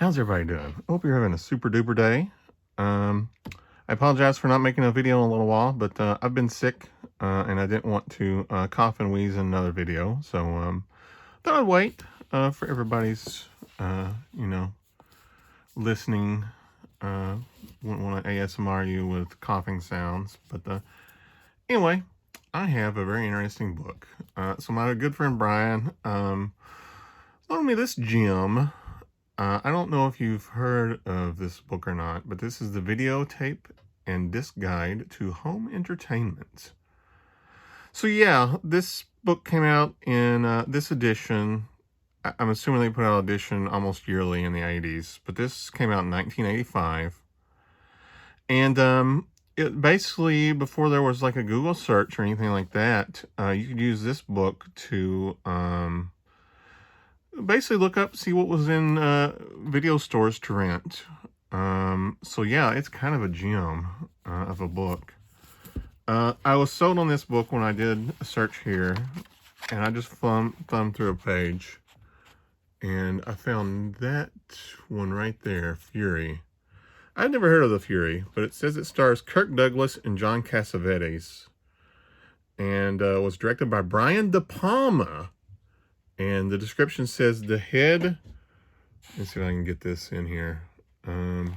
How's everybody doing? Hope you're having a super duper day. I apologize for not making a video in a little while, but I've been sick and I didn't want to cough and wheeze in another video, so thought I'd wait for everybody's listening. Wouldn't want to ASMR you with coughing sounds, but anyway, I have a very interesting book. So my good friend Brian loaned me this gem. I don't know if you've heard of this book or not, but this is the videotape and disc guide to home entertainment. So yeah, this book came out in this edition. I'm assuming they put out an edition almost yearly in the 80s, but this came out in 1985. And it basically, before there was like a Google search or anything like that, you could use this book to basically look up, see what was in video stores to rent. So yeah, it's kind of a gem of a book. I was sold on this book when I did a search here, and I just thumbed through a page, and I found that one right there, Fury. I'd never heard of The Fury, but it says it stars Kirk Douglas and John Cassavetes, and was directed by Brian De Palma. And the description says the head, let's see if I can get this in here. Can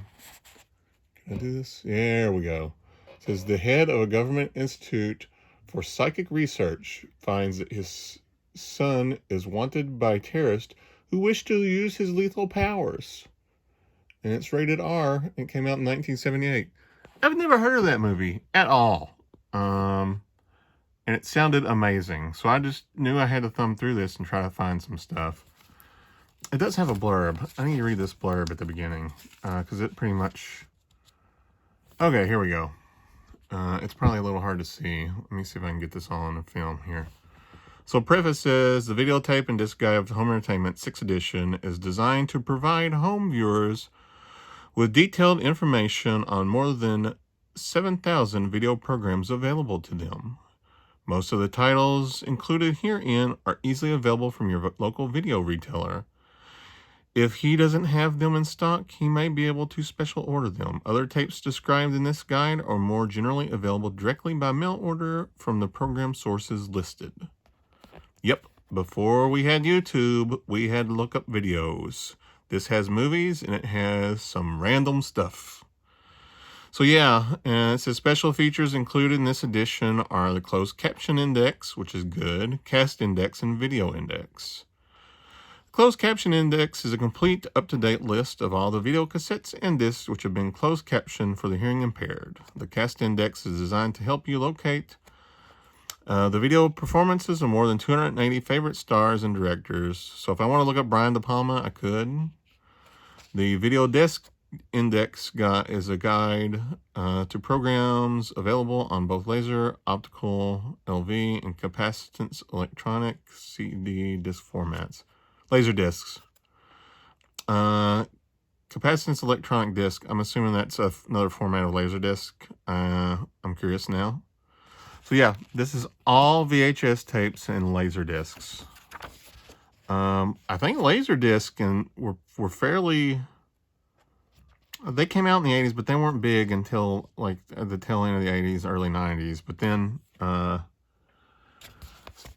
I do this? There we go. It says the head of a government institute for psychic research finds that his son is wanted by terrorists who wish to use his lethal powers. And it's rated R. It came out in 1978. I've never heard of that movie at all. And it sounded amazing. So I just knew I had to thumb through this and try to find some stuff. It does have a blurb. I need to read this blurb at the beginning, because it pretty much... Okay, here we go. It's probably a little hard to see. Let me see if I can get this all on the film here. So preface says, the videotape and disc guide of home entertainment 6th edition is designed to provide home viewers with detailed information on more than 7,000 video programs available to them. Most of the titles included herein are easily available from your local video retailer. If he doesn't have them in stock, he may be able to special order them. Other tapes described in this guide are more generally available directly by mail order from the program sources listed. Yep, before we had YouTube, we had to look up videos. This has movies and it has some random stuff. So yeah, it says special features included in this edition are the closed caption index, which is good, cast index, and video index. Closed caption index is a complete, up-to-date list of all the video cassettes and discs which have been closed captioned for the hearing impaired. The cast index is designed to help you locate the video performances of more than 280 favorite stars and directors. So if I want to look up Brian De Palma, I could. The video disc index is a guide to programs available on both laser, optical, LV, and capacitance electronic CD disc formats. Laser discs. Capacitance electronic disc. I'm assuming that's another format of laser disc. I'm curious now. So yeah, this is all VHS tapes and laser discs. I think laser discs were fairly... They came out in the 80s, but they weren't big until like at the tail end of the 80s, early 90s. But then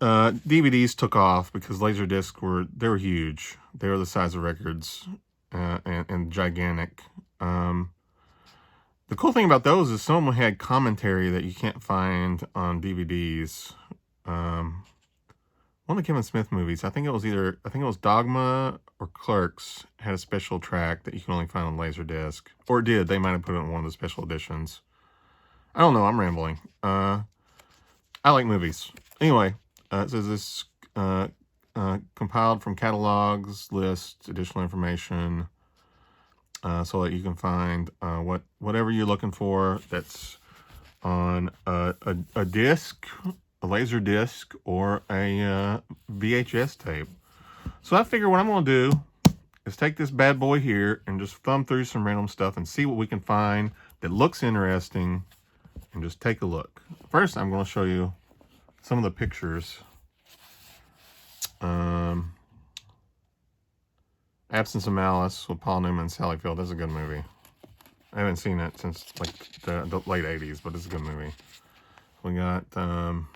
DVDs took off because laser discs were huge. They were the size of records and gigantic. The cool thing about those is some of them had commentary that you can't find on DVDs. One of the Kevin Smith movies, I think it was Dogma or Clerks, had a special track that you can only find on Laserdisc. Or it did. They might have put it in one of the special editions. I don't know. I'm rambling. I like movies. Anyway, it says this compiled from catalogs, lists, additional information, so that you can find whatever you're looking for that's on a disc, a laser disc, or a VHS tape. So I figure what I'm going to do is take this bad boy here and just thumb through some random stuff and see what we can find that looks interesting and just take a look. First, I'm going to show you some of the pictures. Absence of Malice with Paul Newman and Sally Field. That's a good movie. I haven't seen it since like the late 80s, but it's a good movie. We got some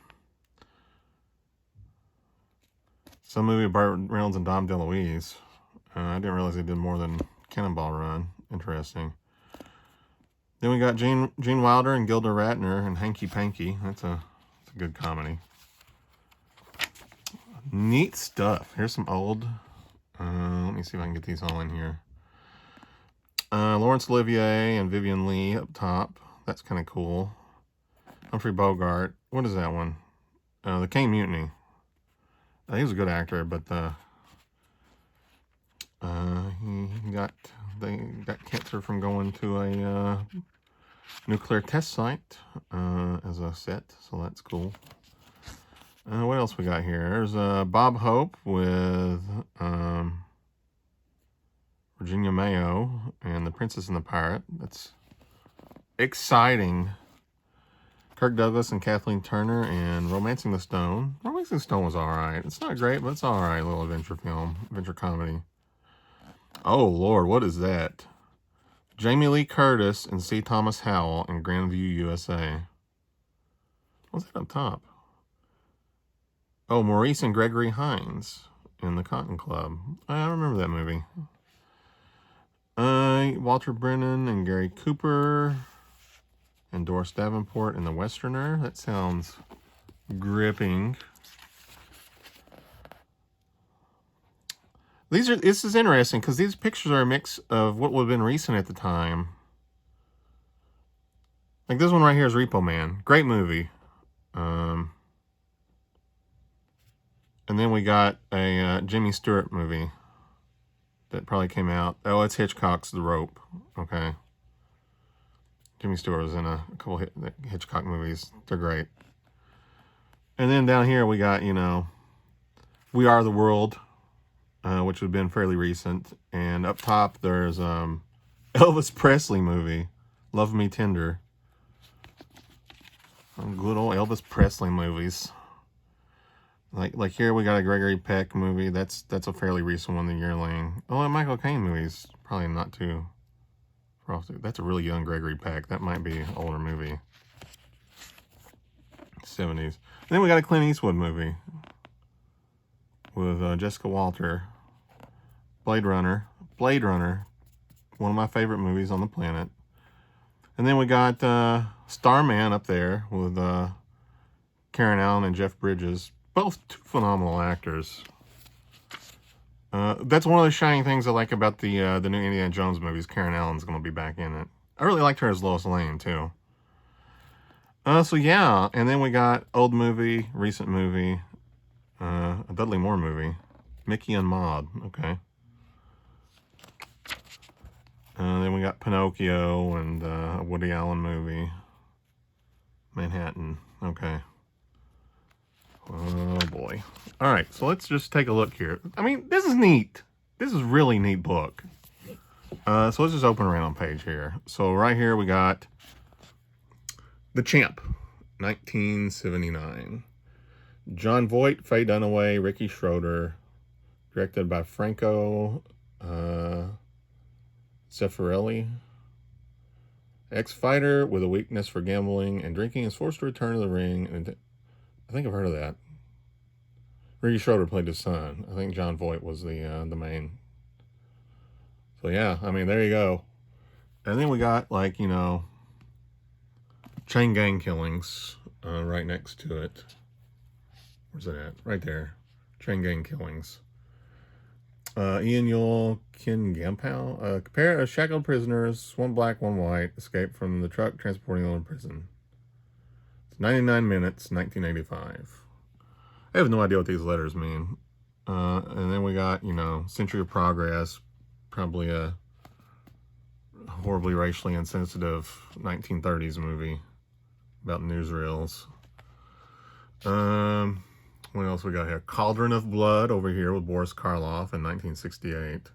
movie of Burt Reynolds and Dom DeLuise. I didn't realize they did more than Cannonball Run. Interesting. Then we got Gene Wilder and Gilda Radner and Hanky Panky. That's a good comedy. Neat stuff. Here's some old. Let me see if I can get these all in here. Laurence Olivier and Vivian Leigh up top. That's kind of cool. Humphrey Bogart. What is that one? The Caine Mutiny. He was a good actor, but they got cancer from going to a nuclear test site as a set, so that's cool. What else we got here? There's Bob Hope with Virginia Mayo and The Princess and the Pirate. That's exciting. Kirk Douglas and Kathleen Turner and Romancing the Stone. Romancing the Stone was alright. It's not great, but it's alright. Little adventure film, adventure comedy. Oh, Lord, what is that? Jamie Lee Curtis and C. Thomas Howell in Grandview, USA. What's that up top? Oh, Maurice and Gregory Hines in The Cotton Club. I remember that movie. Walter Brennan and Gary Cooper and Doris Davenport in The Westerner. That sounds gripping. This is interesting because these pictures are a mix of what would have been recent at the time. Like this one right here is Repo Man. Great movie. And then we got a Jimmy Stewart movie that probably came out. Oh, it's Hitchcock's The Rope. Okay. Jimmy Stewart was in a couple Hitchcock movies. They're great. And then down here we got, you know, We Are the World, which would have been fairly recent. And up top there's Elvis Presley movie, Love Me Tender. Some good old Elvis Presley movies. Like here we got a Gregory Peck movie. That's a fairly recent one, The Yearling. Oh, a Michael Caine movie's probably not too far off. That's a really young Gregory Peck. That might be an older movie. 70s. And then we got a Clint Eastwood movie with Jessica Walter. Blade Runner. One of my favorite movies on the planet. And then we got Starman up there with Karen Allen and Jeff Bridges. Both two phenomenal actors. That's one of the shining things I like about the new Indiana Jones movies. Karen Allen's going to be back in it. I really liked her as Lois Lane, too. So, yeah. And then we got old movie, recent movie, a Dudley Moore movie. Mickey and Maude. Okay. Then we got Pinocchio and a Woody Allen movie. Manhattan. Okay. Oh, boy. All right, so let's just take a look here. I mean, this is neat. This is a really neat book. So let's just open a random page here. So right here we got The Champ, 1979. John Voight, Faye Dunaway, Ricky Schroeder. Directed by Franco Zeffirelli. Ex-fighter with a weakness for gambling and drinking is forced to return to the ring. And I think I've heard of that. Ricky Schroeder played his son. I think John Voight was the main. So yeah, I mean, there you go. And then we got, like, you know, Chain Gang Killings right next to it. Where's it at? Right there. Chain Gang Killings. Ian Yule, Ken Gampow. A pair of shackled prisoners, one black, one white, escape from the truck transporting them to prison. 99 minutes, 1985. I have no idea what these letters mean. And then we got, you know, Century of Progress, probably a horribly racially insensitive 1930s movie about newsreels. What else we got here? Cauldron of Blood over here with Boris Karloff in 1968.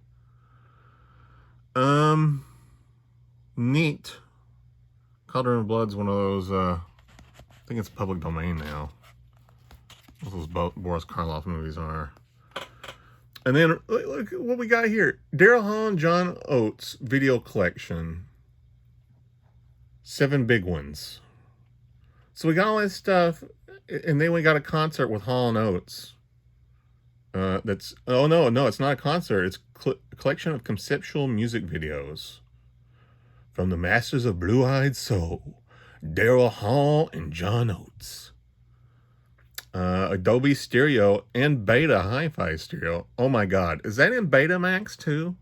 Neat. Cauldron of Blood's one of those, I think it's public domain now. Those Boris Karloff movies are. And then look what we got here. Daryl Hall and John Oates video collection. 7 big ones. So we got all this stuff, and then we got a concert with Hall and Oates. That's no, it's not a concert. It's a collection of conceptual music videos from the masters of Blue-Eyed Soul, Daryl Hall and John Oates. Adobe Stereo and Beta Hi-Fi Stereo. Oh my God, is that in Betamax too?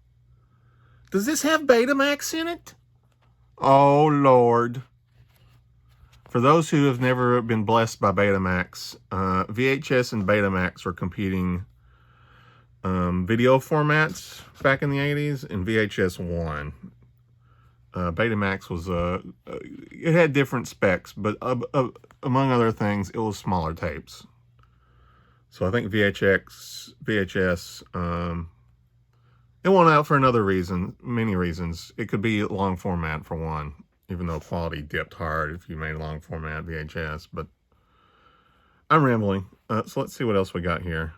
Does this have Betamax in it? Oh Lord. For those who have never been blessed by Betamax, VHS and Betamax were competing video formats back in the 80s, and VHS won. Betamax was, it had different specs, but among other things, it was smaller tapes. So I think VHS, it won out for another reason, many reasons. It could be long format for one, even though quality dipped hard if you made long format VHS, but I'm rambling. So let's see what else we got here.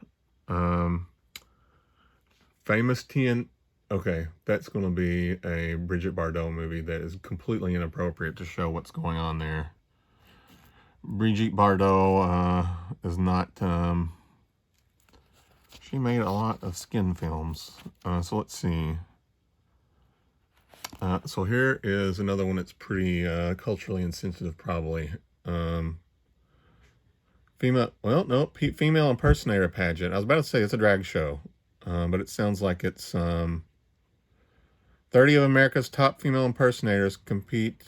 Famous 10. Okay, that's going to be a Brigitte Bardot movie that is completely inappropriate to show what's going on there. Brigitte Bardot is not... she made a lot of skin films. So let's see. So here is another one that's pretty culturally insensitive, probably. Female impersonator pageant. I was about to say it's a drag show, but it sounds like it's 30 of America's top female impersonators compete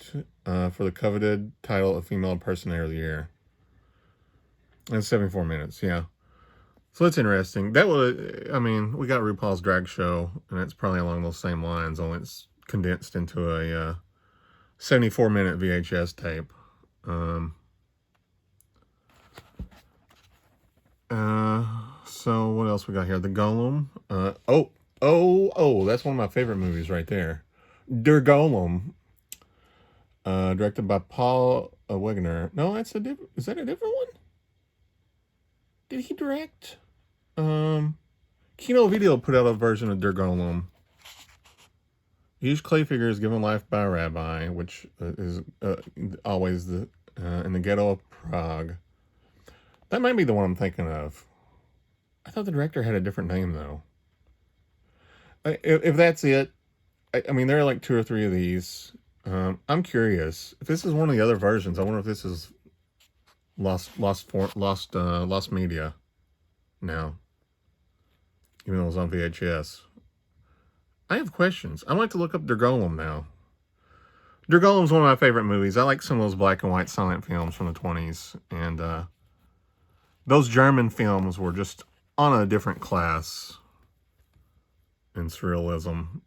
for the coveted title of Female Impersonator of the Year. And 74 minutes, yeah. So it's interesting. That was, I mean, we got RuPaul's drag show, and it's probably along those same lines, only it's condensed into a 74-minute VHS tape. So what else we got here? The Golem. Oh, that's one of my favorite movies right there. Der Golem. Directed by Paul Wegener. No, that's a different, is that a different one? Did he direct? Kino Video put out a version of Der Golem. Huge clay figures given life by a rabbi, which is always in the ghetto of Prague. That might be the one I'm thinking of. I thought the director had a different name, though. If that's it, I mean, there are like 2 or 3 of these. I'm curious. If this is one of the other versions, I wonder if this is lost media now. Even though it was on VHS. I have questions. I like to look up Der Golem now. Der Golem's one of my favorite movies. I like some of those black and white silent films from the 20s. And those German films were just on a different class in surrealism.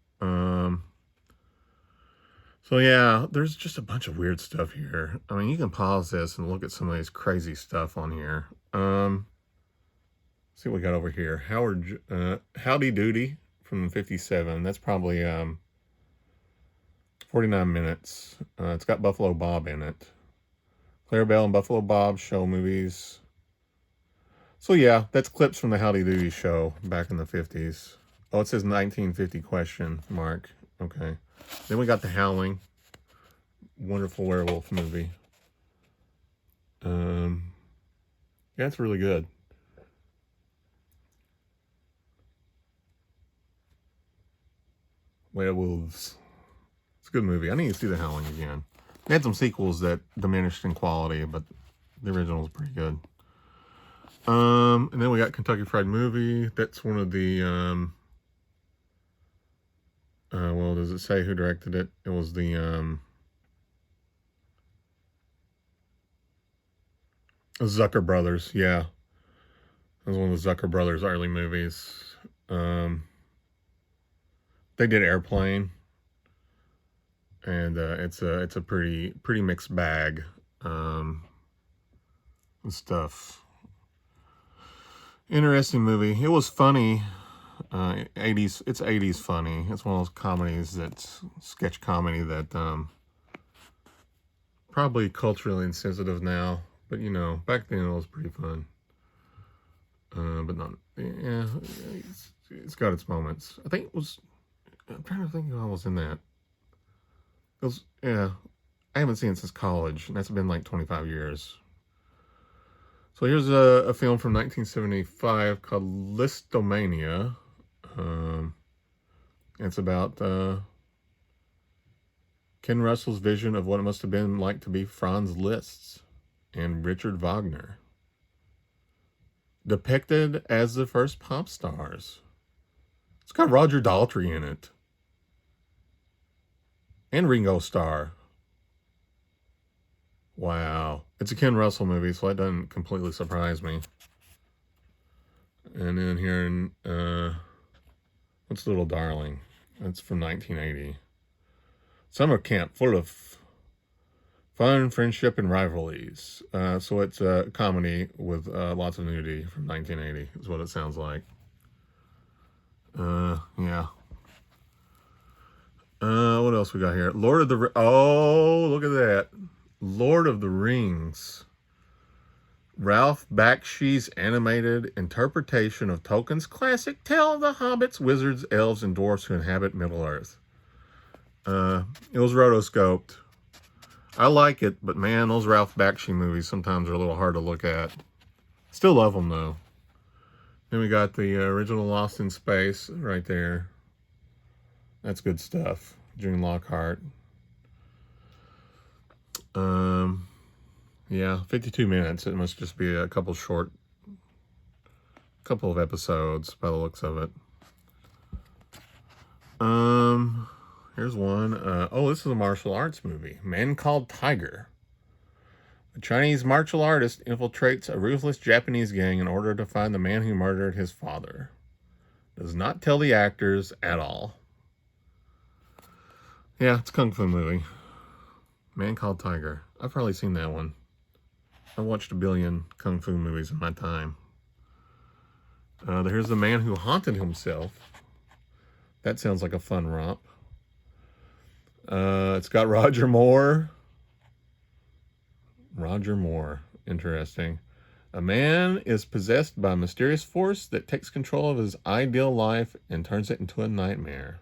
So yeah, there's just a bunch of weird stuff here. I mean, you can pause this and look at some of these crazy stuff on here. See what we got over here. Howdy Doody from 57. That's probably 49 minutes. It's got Buffalo Bob in it. Claire Bell and Buffalo Bob show movies. So yeah, that's clips from the Howdy Doody show back in the 50s. Oh, it says 1950 question mark. Okay. Then we got The Howling. Wonderful werewolf movie. Yeah, it's really good. Werewolves. It's a good movie. I need to see The Howling again. They had some sequels that diminished in quality, but the original was pretty good. And then we got Kentucky Fried Movie. That's one of the, well, does it say who directed it? It was the, Zucker Brothers. Yeah. It was one of the Zucker Brothers early movies. They did Airplane. And, it's a pretty mixed bag, stuff. Interesting movie. It was funny. 80s. It's 80s funny. It's one of those comedies that's sketch comedy that probably culturally insensitive now. But you know, back then it was pretty fun. But not. Yeah, it's got its moments. I think it was. I'm trying to think who I was in that. It was, yeah. I haven't seen it since college, and that's been like 25 years. So here's a film from 1975 called Listomania. It's about Ken Russell's vision of what it must have been like to be Franz Liszt and Richard Wagner, depicted as the first pop stars. It's got Roger Daltrey in it. And Ringo Starr. Wow. It's a Ken Russell movie, so that doesn't completely surprise me. And then here in, what's Little Darling? That's from 1980. Summer camp full of fun, friendship, and rivalries. So it's a comedy with lots of nudity from 1980 is what it sounds like. Yeah. What else we got here? Oh, look at that. Lord of the Rings. Ralph Bakshi's animated interpretation of Tolkien's classic tale of the hobbits, wizards, elves, and dwarfs who inhabit Middle-earth. It was rotoscoped. I like it, but man, those Ralph Bakshi movies sometimes are a little hard to look at. Still love them, though. Then we got the original Lost in Space right there. That's good stuff. June Lockhart. Yeah, 52 minutes. It must just be a couple of episodes by the looks of it. Here's one. Oh, this is a martial arts movie. Man Called Tiger. A Chinese martial artist infiltrates a ruthless Japanese gang in order to find the man who murdered his father. Does not tell the actors at all. Yeah, it's a kung fu movie. Man Called Tiger. I've probably seen that one. I watched a billion kung fu movies in my time. Here's The Man Who Haunted Himself. That sounds like a fun romp. It's got Roger Moore. Roger Moore. Interesting. A man is possessed by a mysterious force that takes control of his ideal life and turns it into a nightmare.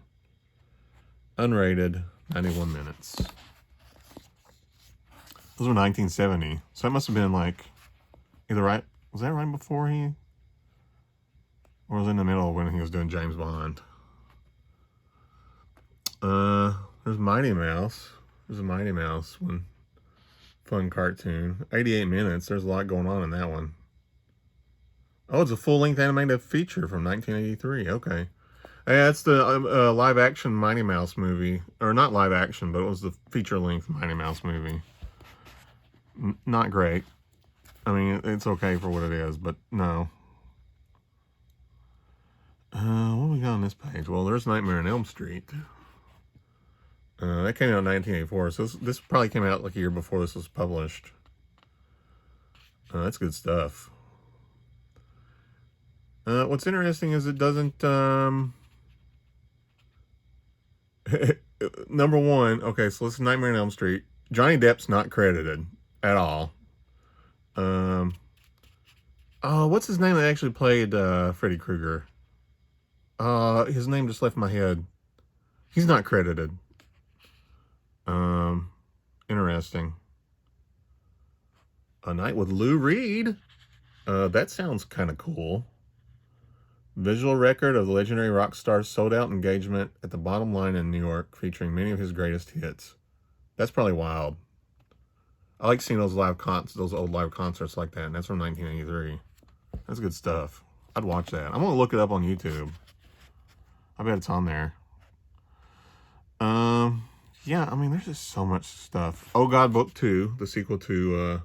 Unrated, 91 minutes. Those were 1970. So that must have been like either right. Was that right before he? Or was it in the middle when he was doing James Bond? There's Mighty Mouse. There's a Mighty Mouse one. Fun cartoon. 88 minutes. There's a lot going on in that one. Oh, it's a full-length animated feature from 1983. Okay. Yeah, it's the live-action Mighty Mouse movie. Or not live-action, but it was the feature-length Mighty Mouse movie. Not great. I mean, it's okay for what it is, but no. What do we got on this page? Well, there's Nightmare on Elm Street. That came out in 1984, so this probably came out like a year before this was published. That's good stuff. What's interesting is it doesn't, number one, okay, so this is Nightmare on Elm Street. Johnny Depp's not credited at all. Oh, what's his name that actually played Freddy Krueger? His name just left my head. He's not credited. Interesting. A Night with Lou Reed. That sounds kind of cool. Visual record of the legendary rock star's sold-out engagement at the Bottom Line in New York, featuring many of his greatest hits. That's probably wild. I like seeing those old live concerts like that, and that's from 1983. That's good stuff. I'd watch that. I'm gonna look it up on YouTube. I bet it's on there. Yeah, I mean, there's just so much stuff. Oh God, Book 2, the sequel to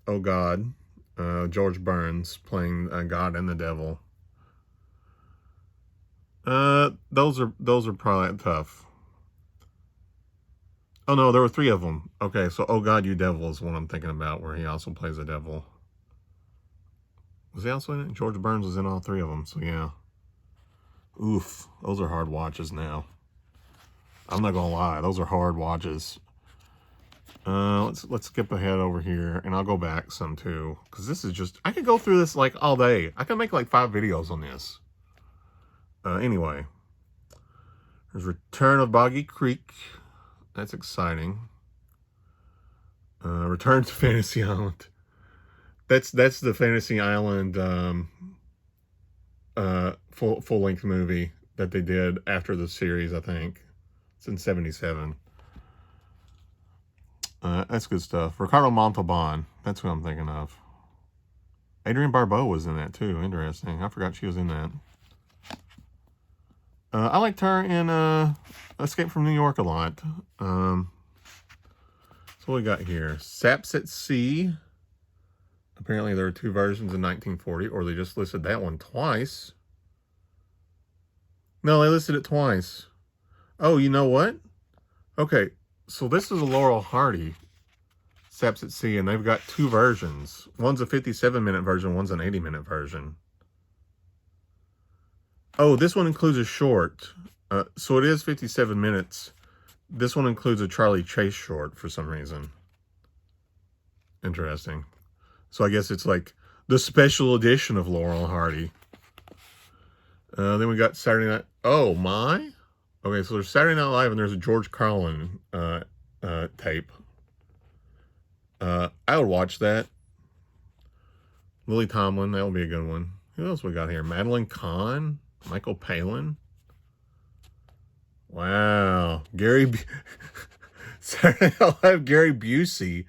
Oh God. George Burns playing God and the Devil. Those are probably tough. Oh no, there were 3 of them. Okay, so Oh God, You Devil is one I'm thinking about, where he also plays the devil. Was he also in it? George Burns was in all 3 of them, so yeah. Oof, those are hard watches now. I'm not gonna lie, those are hard watches. Let's skip ahead over here, and I'll go back some too, because this is just, I could go through this like all day. I could make like 5 videos on this. Anyway, there's Return of Boggy Creek. That's exciting. Return to Fantasy Island. That's the Fantasy Island full length movie that they did after the series. I think it's in '77. That's good stuff. Ricardo Montalban. That's who I'm thinking of. Adrienne Barbeau was in that too. Interesting. I forgot she was in that. I liked her in Escape from New York a lot. So what we got here? Saps at Sea. Apparently there were 2 versions in 1940, or they just listed that one twice. No, they listed it twice. Oh, you know what? Okay, so this is a Laurel Hardy Saps at Sea, and they've got 2 versions. One's a 57-minute version, one's an 80-minute version. Oh, this one includes a short. So it is 57 minutes. This one includes a Charlie Chase short for some reason. Interesting. So I guess it's like the special edition of Laurel Hardy. Then we got Saturday Night. Oh, my. Okay, so there's Saturday Night Live and there's a George Carlin tape. I would watch that. Lily Tomlin, that would be a good one. Who else we got here? Madeline Kahn, Michael Palin. Wow, Saturday Night Live, Gary Busey.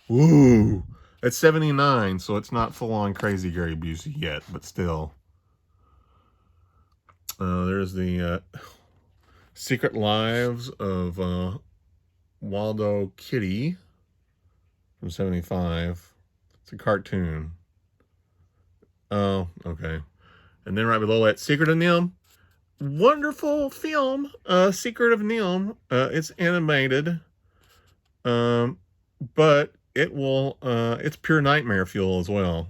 Woo, it's 79, so it's not full on crazy Gary Busey yet, but still. There's the Secret Lives of Waldo Kitty from 75. It's a cartoon. Oh, okay. And then right below that, Secret of NIMH. Wonderful film, Secret of NIMH. It's animated, but it's pure nightmare fuel as well.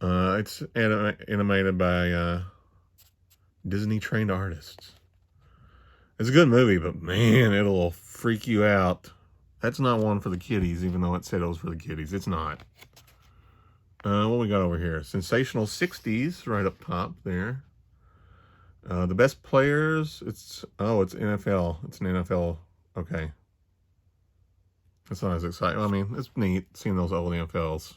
It's animated by Disney trained artists. It's a good movie, but man, it'll freak you out. That's not one for the kiddies, even though it said it was for the kiddies. It's not. What we got over here? Sensational 60s, right up top there. The best players, it's NFL. It's an NFL. Okay. That's not as exciting. I mean, it's neat seeing those old NFLs.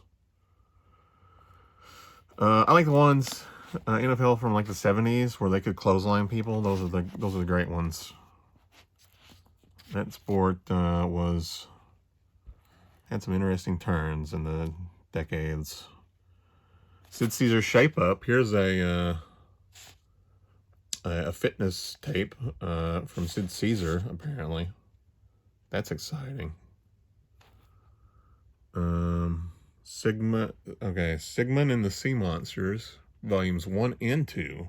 I like the ones NFL from like the 70s where they could clothesline people. Those are the great ones. That sport had some interesting turns in the decades. Sid Caesar Shape Up. Here's a fitness tape from Sid Caesar, apparently. That's exciting. Sigmund and the Sea Monsters, volumes 1 and 2.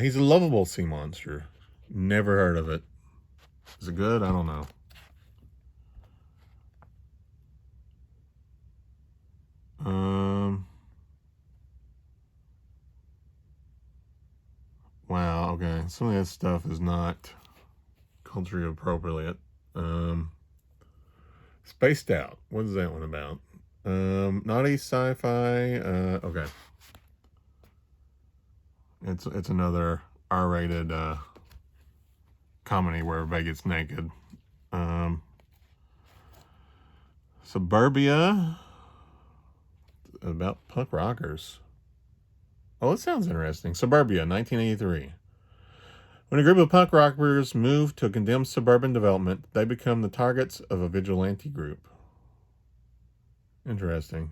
He's a lovable sea monster. Never heard of it. Is it good? I don't know. Wow, okay. Some of that stuff is not culturally appropriate. Spaced Out. What is that one about? Naughty sci-fi. Okay. It's another R-rated comedy where everybody gets naked. Suburbia. About punk rockers. Oh, it sounds interesting. Suburbia, 1983. When a group of punk rockers move to a condemned suburban development, they become the targets of a vigilante group. Interesting.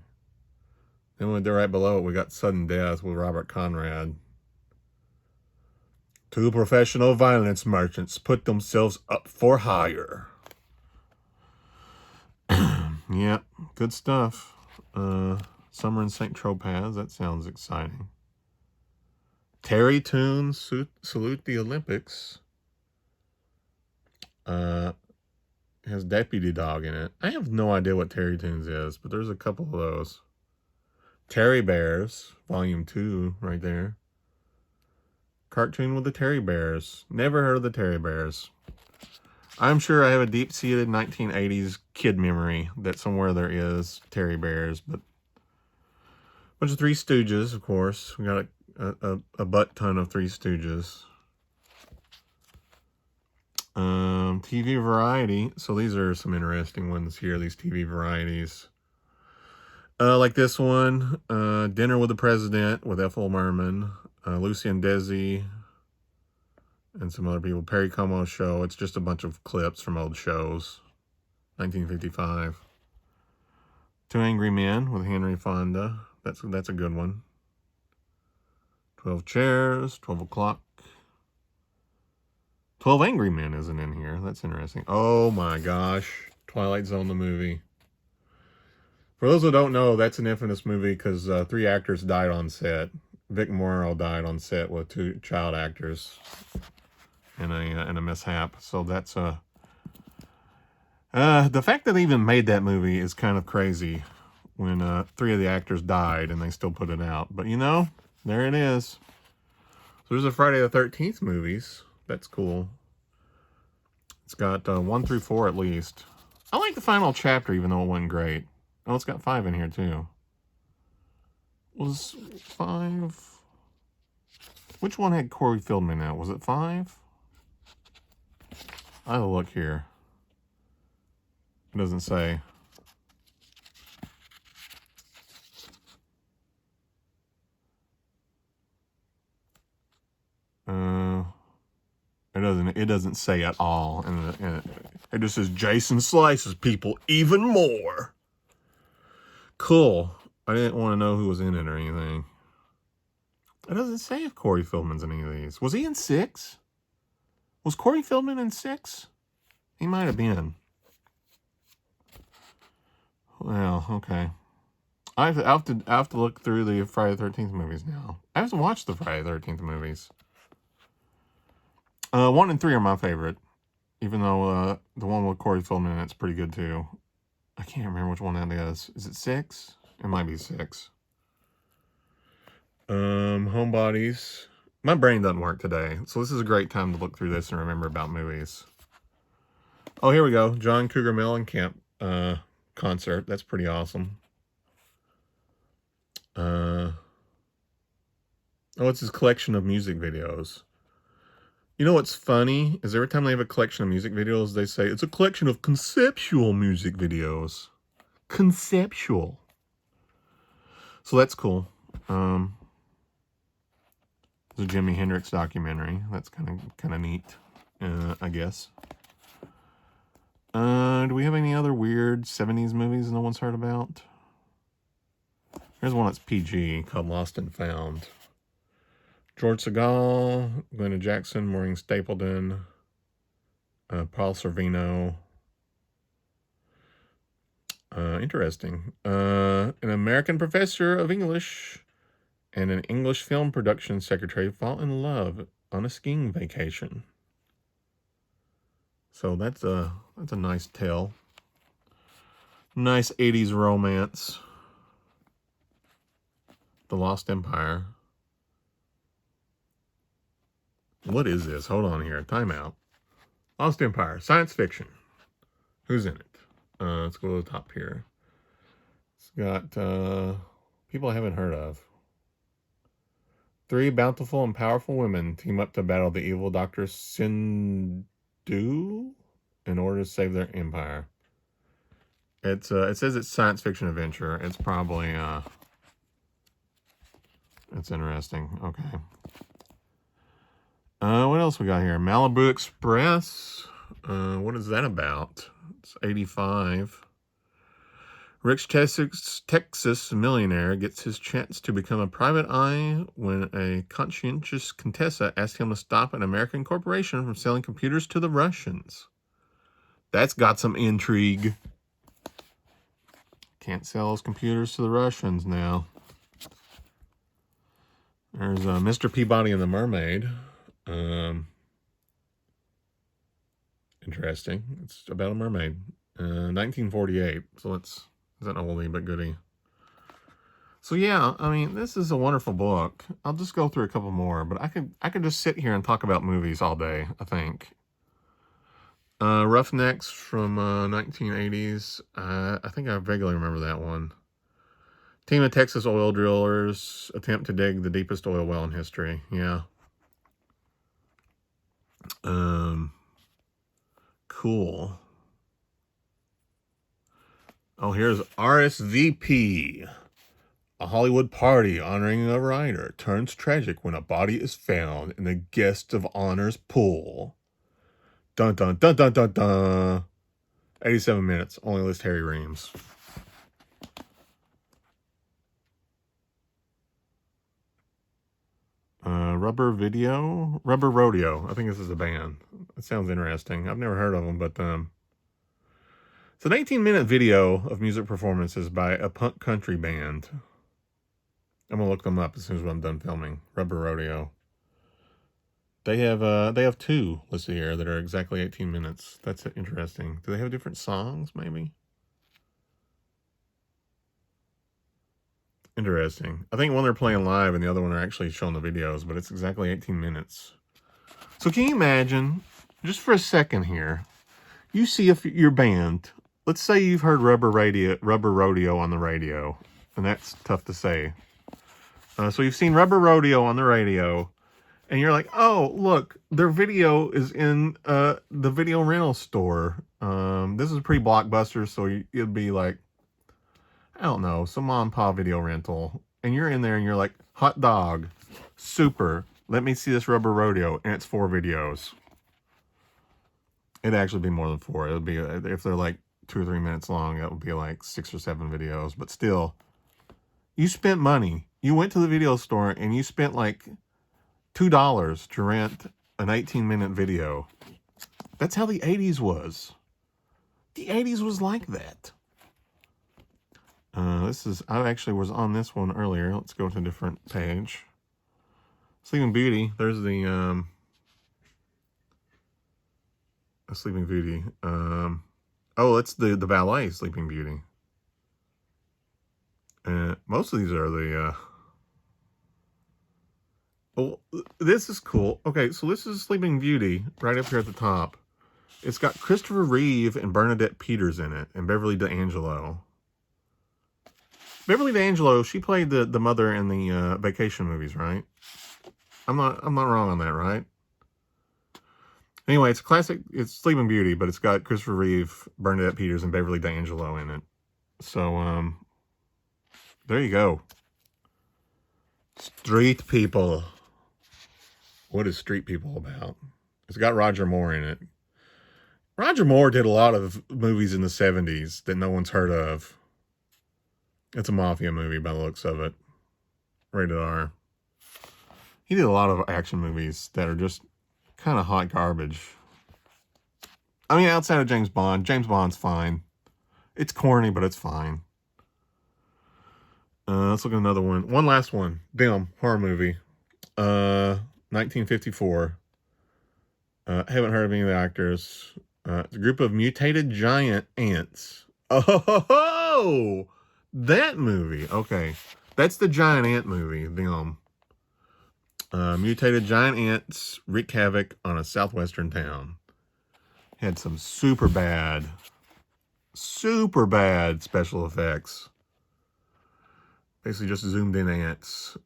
Then right below it, we got Sudden Death with Robert Conrad. 2 professional violence merchants put themselves up for hire. Yeah, good stuff. Summer in St. Tropez. That sounds exciting. Terry Toons, Salute the Olympics. Has Deputy Dog in it. I have no idea what Terry Toons is, but there's a couple of those. Terry Bears, volume 2, right there. Cartoon with the Terry Bears. Never heard of the Terry Bears. I'm sure I have a deep-seated 1980s kid memory that somewhere there is Terry Bears, but Bunch of Three Stooges, of course. We got a butt ton of Three Stooges. TV variety. So these are some interesting ones here, these TV varieties. Like this one, Dinner with the President with Ethel Merman, Lucy and Desi, and some other people. Perry Como Show. It's just a bunch of clips from old shows. 1955. Two Angry Men with Henry Fonda. That's a good one. 12 Chairs, 12 O'Clock. 12 Angry Men isn't in here. That's interesting. Oh my gosh. Twilight Zone, the movie. For those who don't know, that's an infamous movie because 3 actors died on set. Vic Morrow died on set with 2 child actors in a mishap. So that's the fact that they even made that movie is kind of crazy when 3 of the actors died and they still put it out. But you know, there it is. So there's a Friday the 13th movies. That's cool. It's got 1 through 4 at least. I like the final chapter, even though it wasn't great. Oh, it's got 5 in here too. Was 5? Which one had Corey Feldman in it? Was it 5? I'll look here. It doesn't say. It doesn't say at all, and it just says Jason slices people even more. Cool. I didn't want to know who was in it or anything. It doesn't say if Corey Feldman's in any of these. Was he in 6? Was Corey Feldman in 6? He might have been. Well, okay. I have to look through the Friday the 13th movies now. I haven't watched the Friday the 13th movies. 1 and 3 are my favorite, even though the one with Corey Feldman in it's pretty good too. I can't remember which one that is. Is it 6? It might be 6. Homebodies. My brain doesn't work today, so this is a great time to look through this and remember about movies. Oh, here we go. John Cougar Mellencamp concert. That's pretty awesome. Oh, it's his collection of music videos. You know what's funny is every time they have a collection of music videos, they say it's a collection of conceptual music videos. Conceptual. So that's cool. It's a Jimi Hendrix documentary. That's kind of neat, I guess. Do we have any other weird 70s movies no one's heard about? Here's one that's PG called Lost and Found. George Segal, Glenda Jackson, Maureen Stapleton, Paul Sorvino. Interesting. An American professor of English and an English film production secretary fall in love on a skiing vacation. So that's a nice tale. Nice 80s romance. The Lost Empire. What is this? Hold on here. Time out. Lost Empire. Science fiction. Who's in it? Let's go to the top here. It's got people I haven't heard of. 3 bountiful and powerful women team up to battle the evil Dr. Sindhu in order to save their empire. It says it's science fiction adventure. It's probably it's interesting. Okay. What else we got here? Malibu Express. What is that about? It's 85. Rich Texas millionaire gets his chance to become a private eye when a conscientious Contessa asks him to stop an American corporation from selling computers to the Russians. That's got some intrigue. Can't sell those computers to the Russians now. There's Mr. Peabody and the Mermaid. Interesting. It's about a mermaid. 1948. So it's an oldie but goodie. So yeah, I mean, this is a wonderful book. I'll just go through a couple more, but I could just sit here and talk about movies all day, I think. Roughnecks from 1980s. I think I vaguely remember that one. Team of Texas oil drillers attempt to dig the deepest oil well in history. Yeah. Cool. Oh, here's RSVP. A Hollywood party honoring a writer turns tragic when a body is found in the guest of honor's pool. Dun dun dun dun dun dun. 87 minutes. Only list Harry Reams. Rubber Rodeo. I think this is a band. It sounds interesting. I've never heard of them, but it's an 18-minute video of music performances by a punk country band. I'm gonna look them up as soon as I'm done filming. Rubber Rodeo. They have two listed here that are exactly 18 minutes. That's interesting. Do they have different songs, maybe? Interesting. I think one they're playing live and the other one are actually showing the videos, but it's exactly 18 minutes. So can you imagine, just for a second here, you see if your band, let's say you've heard Rubber Rodeo on the radio, and that's tough to say. So you've seen Rubber Rodeo on the radio, and you're like, oh, look, their video is in the video rental store. This is pre-Blockbuster, so it'd be like, I don't know, some mom and pop video rental. And you're in there and you're like, hot dog, super, let me see this Rubber Rodeo. And it's 4 videos. It'd actually be more than 4. It would be, if they're like 2 or 3 minutes long, that would be like 6 or 7 videos. But still, you spent money. You went to the video store and you spent like $2 to rent an 18-minute video. That's how the 80s was. The 80s was like that. I actually was on this one earlier. Let's go to a different page. Sleeping Beauty. There's the Sleeping Beauty. Oh, it's the ballet Sleeping Beauty. Most of these are the oh, this is cool. Okay, so this is Sleeping Beauty right up here at the top. It's got Christopher Reeve and Bernadette Peters in it, and Beverly D'Angelo. Beverly D'Angelo, she played the mother in the Vacation movies, right? I'm not wrong on that, right? Anyway, it's a classic. It's Sleeping Beauty, but it's got Christopher Reeve, Bernadette Peters, and Beverly D'Angelo in it. So there you go. Street People. What is Street People about? It's got Roger Moore in it. Roger Moore did a lot of movies in the 70s that no one's heard of. It's a mafia movie by the looks of it. Rated R. He did a lot of action movies that are just kind of hot garbage. I mean, outside of James Bond. James Bond's fine. It's corny, but it's fine. Let's look at another one. One last one. Them, horror movie. 1954. Haven't heard of any of the actors. It's a group of mutated giant ants. Oh, that movie. Okay. That's the giant ant movie. Them. Mutated giant ants wreak havoc on a southwestern town. Had some super bad special effects. Basically just zoomed in ants.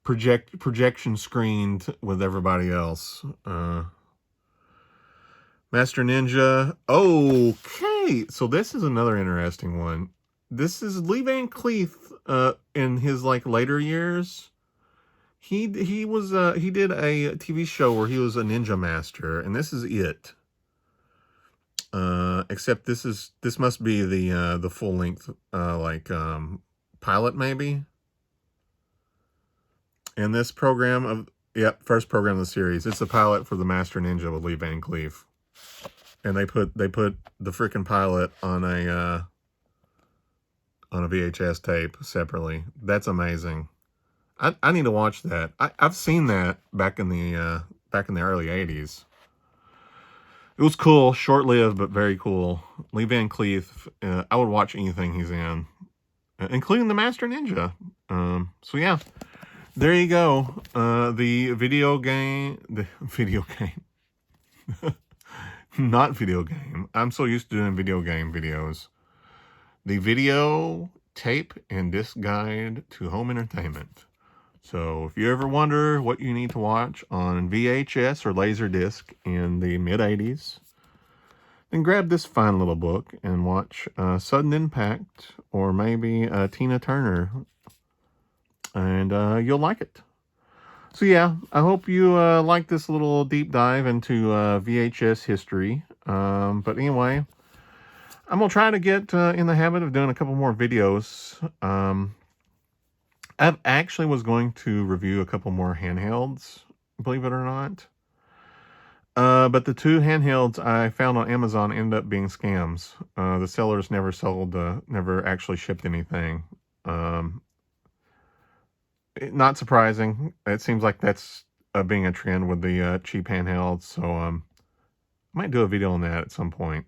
Projection screened with everybody else. Master Ninja. Okay, so this is another interesting one. This is Lee Van Cleef in his like later years. He did a TV show where he was a ninja master, and this is it. Except this must be the full length pilot maybe. And this program of first program of the series. It's a pilot for the Master Ninja with Lee Van Cleef. And they put the freaking pilot on a VHS tape separately. That's amazing. I need to watch that. I've seen that back in the early 80s. It was cool, short-lived, but very cool. Lee Van Cleef, I would watch anything he's in, including the Master Ninja. So yeah, there you go. The video game, not video game. I'm so used to doing video game videos. the video, tape, and disc guide to home entertainment. So if you ever wonder what you need to watch on VHS or Laserdisc in the mid-80s, then grab this fine little book and watch Sudden Impact or maybe Tina Turner, and you'll like it. So yeah, I hope you like this little deep dive into VHS history. But anyway, I'm going to try to get in the habit of doing a couple more videos. I actually was going to review a couple more handhelds, believe it or not. But the two handhelds I found on Amazon ended up being scams. The sellers never never actually shipped anything. Not surprising. It seems like that's being a trend with the cheap handhelds. So I might do a video on that at some point.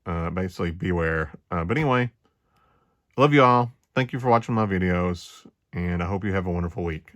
Basically, beware. But anyway, love you all. Thank you for watching my videos, and I hope you have a wonderful week.